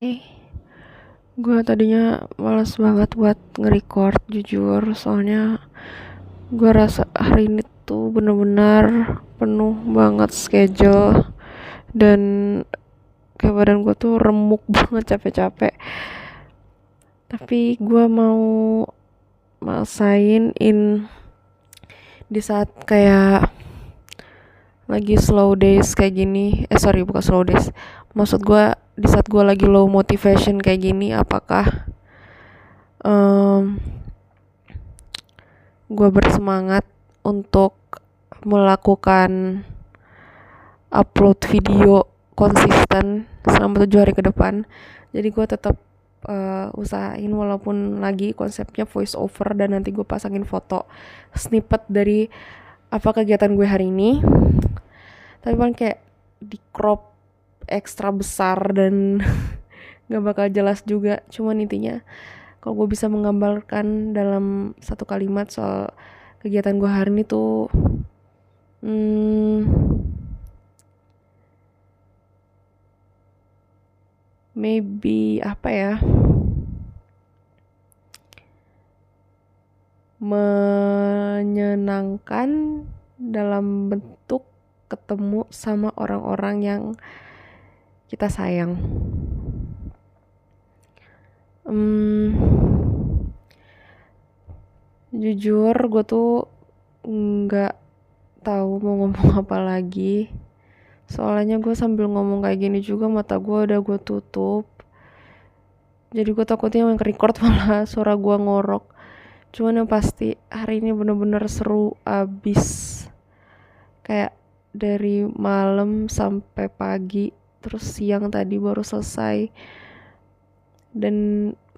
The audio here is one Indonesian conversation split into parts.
Eh, gue tadinya males banget buat nge-record jujur, soalnya gue rasa hari ini tuh bener-bener penuh banget schedule dan kayak badan gue tuh remuk banget, capek-capek. Tapi gue mau maksain di saat kayak lagi slow days kayak gini. Sorry, bukan slow days, maksud gue di saat gue lagi low motivation kayak gini, apakah um, gue bersemangat untuk melakukan upload video konsisten selama 7 hari ke depan. Jadi gue tetap usahain, walaupun lagi konsepnya voice over dan nanti gue pasangin foto snippet dari apa kegiatan gue hari ini, tapi paling kayak di crop ekstra besar dan gak bakal jelas juga. Cuman intinya kalau gue bisa menggambarkan dalam satu kalimat soal kegiatan gue hari ini tuh maybe apa ya, menyenangkan dalam bentuk ketemu sama orang-orang yang kita sayang. Jujur gue tuh nggak tahu mau ngomong apa lagi, soalnya gue sambil ngomong kayak gini juga mata gue udah gue tutup, jadi gue takutnya yang record malah suara gue ngorok. Cuman yang pasti hari ini bener-bener seru abis, kayak dari malam sampai pagi, terus siang tadi baru selesai, dan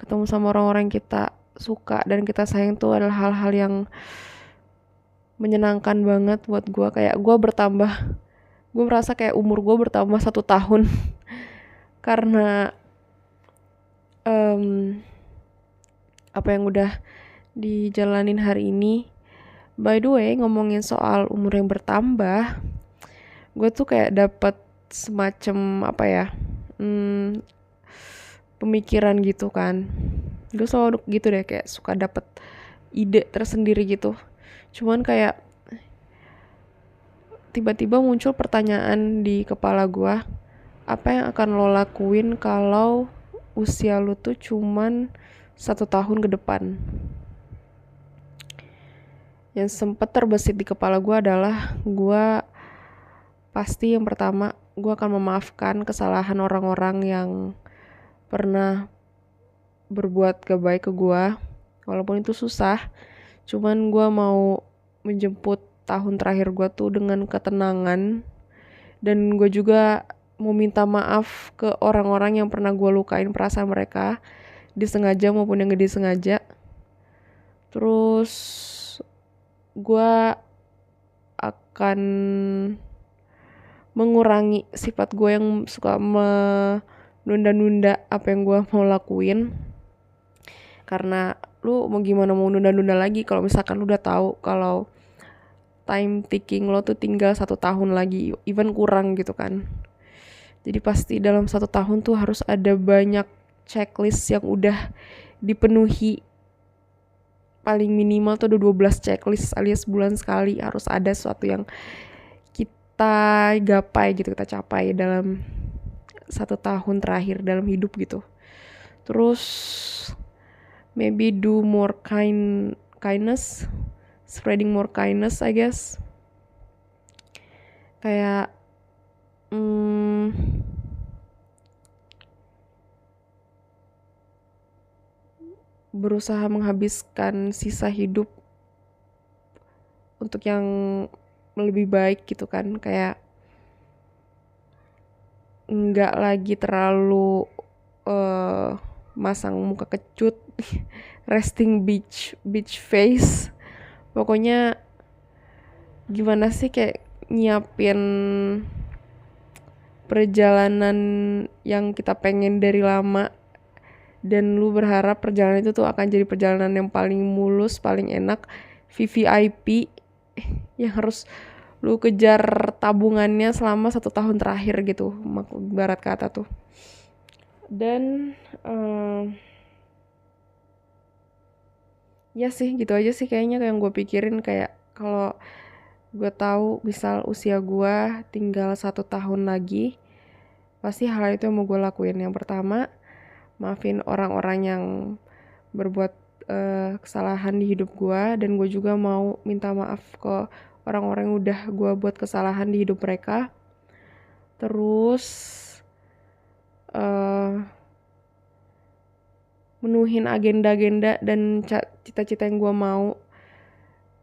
ketemu sama orang-orang yang kita suka dan kita sayang tuh adalah hal-hal yang menyenangkan banget buat gue. Kayak gue merasa kayak umur gue bertambah 1 tahun karena apa yang udah dijalanin hari ini. By the way, ngomongin soal umur yang bertambah, gue tuh kayak dapet semacam apa ya, pemikiran gitu kan. Gue selalu gitu deh, kayak suka dapet ide tersendiri gitu. Cuman kayak tiba-tiba muncul pertanyaan di kepala gue, apa yang akan lo lakuin kalau usia lo tuh cuman 1 tahun ke depan? Yang sempet terbesit di kepala gue adalah, gue pasti yang pertama gue akan memaafkan kesalahan orang-orang yang pernah berbuat gak baik ke gue, walaupun itu susah. Cuman gue mau menjemput tahun terakhir gue tuh dengan ketenangan, dan gue juga mau minta maaf ke orang-orang yang pernah gue lukain perasaan mereka, disengaja maupun yang gak disengaja. Terus gue akan mengurangi sifat gue yang suka menunda-nunda apa yang gue mau lakuin. Karena lu mau gimana mau nunda-nunda lagi kalau misalkan lu udah tahu kalau time ticking lo tuh tinggal 1 tahun lagi, even kurang gitu kan. Jadi pasti dalam 1 tahun tuh harus ada banyak checklist yang udah dipenuhi. Paling minimal tuh ada 12 checklist, alias bulan sekali harus ada sesuatu yang kita gapai gitu, kita capai dalam 1 tahun terakhir dalam hidup gitu. Terus maybe do more kindness, spreading more kindness, I guess. Kayak berusaha menghabiskan sisa hidup untuk yang lebih baik gitu kan. Kayak nggak lagi terlalu masang muka kecut, resting beach face. Pokoknya gimana sih, kayak nyiapin perjalanan yang kita pengen dari lama, dan lu berharap perjalanan itu tuh akan jadi perjalanan yang paling mulus, paling enak, VVIP, yang harus lu kejar tabungannya selama 1 tahun terakhir gitu, ibarat kata tuh. Dan ya sih gitu aja sih kayaknya yang gue pikirin. Kayak kalau gue tahu misal usia gue tinggal 1 tahun lagi, pasti hal itu yang mau gue lakuin. Yang pertama, maafin orang-orang yang berbuat kesalahan di hidup gue, dan gue juga mau minta maaf ke orang-orang yang udah gue buat kesalahan di hidup mereka. Terus menuhin agenda-agenda dan cita-cita yang gue mau,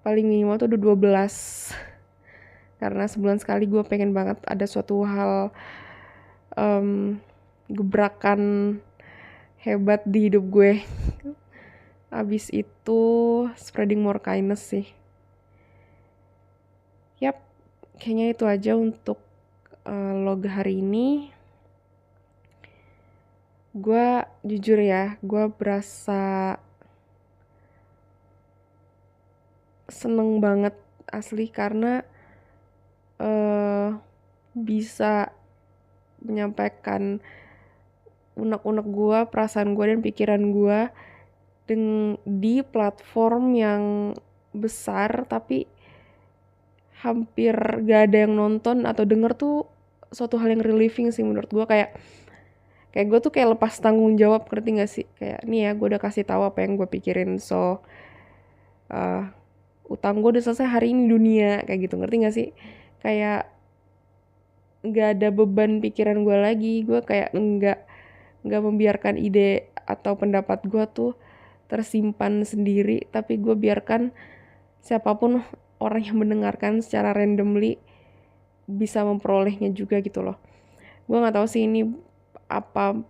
paling minimal tuh udah 12. Karena sebulan sekali gue pengen banget ada suatu hal gebrakan hebat di hidup gue. Abis itu spreading more kindness sih. Yap, kayaknya itu aja untuk log hari ini. Gue jujur ya, gue berasa seneng banget asli karena bisa menyampaikan unek-unek gue, perasaan gue dan pikiran gue di platform yang besar, tapi hampir gak ada yang nonton atau denger tuh suatu hal yang relieving sih menurut gue. Kayak gue tuh kayak lepas tanggung jawab, ngerti gak sih? Kayak nih ya, gue udah kasih tahu apa yang gue pikirin, so utang gue udah selesai hari ini dunia, kayak gitu, ngerti gak sih? Kayak nggak ada beban pikiran gue lagi. Gue kayak nggak membiarkan ide atau pendapat gue tuh tersimpan sendiri, tapi gue biarkan siapapun orang yang mendengarkan secara randomly bisa memperolehnya juga gitu loh. Gue nggak tahu sih ini apa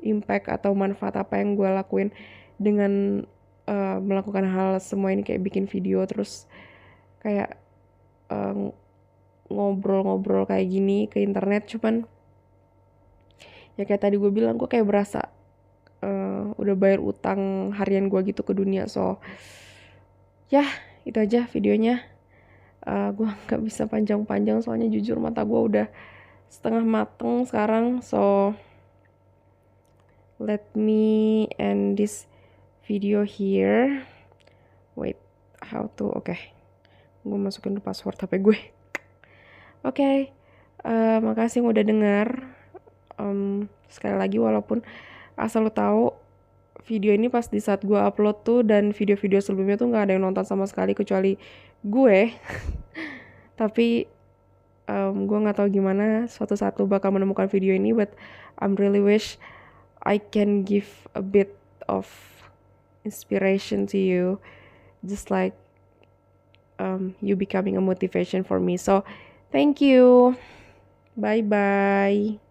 impact atau manfaat apa yang gue lakuin dengan melakukan hal semua ini, kayak bikin video terus kayak ngobrol-ngobrol kayak gini ke internet. Cuman ya kayak tadi gue bilang, gue kayak berasa udah bayar utang harian gue gitu ke dunia. So ya itu aja videonya. Gue gak bisa panjang-panjang soalnya jujur mata gue udah setengah mateng sekarang. So let me end this video here. Wait, how to, oke. Gue masukin password HP gue. Oke, makasih yang udah denger. Sekali lagi, walaupun asal lo tahu, video ini pas di saat gue upload tuh dan video-video sebelumnya tuh gak ada yang nonton sama sekali kecuali gue. Tapi gue gak tahu gimana suatu saat lo bakal menemukan video ini, but I'm really wish I can give a bit of inspiration to you, just like you becoming a motivation for me. So thank you, bye bye.